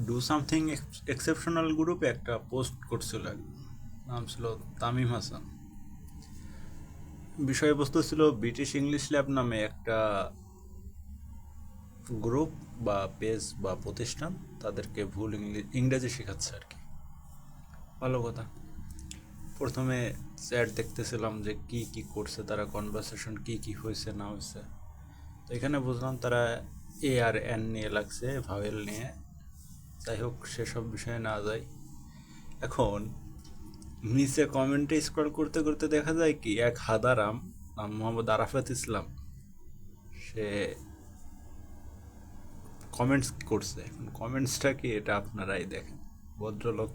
Do something exceptional গ্রুপে একটা post করছিল নাম ছিল তামিম হাসান। বিষয়বস্তু ছিল ব্রিটিশ ইংলিশ ল্যাব নামে একটা গ্রুপ বা পেজ বা প্রতিষ্ঠান তাদেরকে ভুল ইংরেজি শেখাচ্ছে আর কি। ভালো কথা। প্রথমে চ্যাট দেখতেছিলাম যে কি কি করছে তারা, কনভারসেশন কি কি হয়েছে না হয়েছে। তো এখানে বুঝলাম তারা এ আর এন নিয়ে লাগছে, ভাওয়েল নিয়ে। যাই হোক, সেসব বিষয়ে না যাই। এখন নিচে কমেন্টে স্ক্রল করতে করতে দেখা যায় কি এক হাদারাম নাম মোহাম্মদ আরাফাত ইসলাম, সে কমেন্টস করছে। এখন কমেন্টসটা কি এটা আপনারাই দেখেন। ভদ্রলোক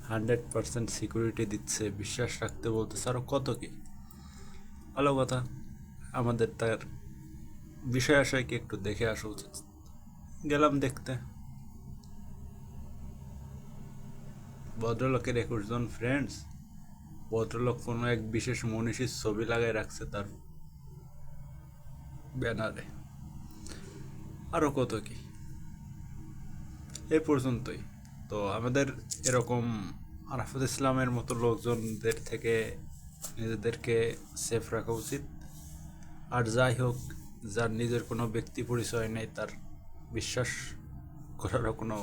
100% সিকিউরিটি দিচ্ছে, বিশ্বাস রাখতে বলতেছে, আরও কত কি। ভালো কথা। আমাদের তার বিষয় আশয়কে একটু দেখে আসা উচিত। গেলাম দেখতে। ভদ্রলোকের 21 জন ফ্রেন্ডস। ভদ্রলোক কোনো এক বিশেষ মনীষীর ছবি লাগাই রাখছে তার ব্যানারে। আরও কত কি। এই পর্যন্তই। তো আমাদের এরকম আরাফাত ইসলামের মতো লোকজনদের থেকে নিজেদেরকে সেফ রাখা উচিত। আর যাই হোক, যার নিজের কোনো ব্যক্তি পরিচয় নেই তার বিশ্বাস করারও কোনো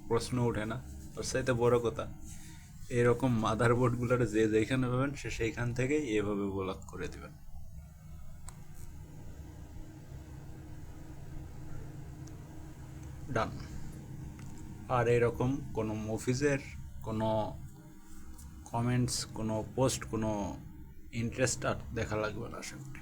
প্রশ্ন ওঠে না। তার চাইতে বড় কথা, এরকম মাদার বোর্ডগুলোর যে যেখানে পাবেন সে সেইখান থেকেই এভাবে ব্লক করে দেবেন। ডান। আর এরকম কোনো মুভিজের কোনো কমেন্টস, কোনো পোস্ট, কোনো ইন্টারেস্ট আর দেখা লাগবে না আশা করি।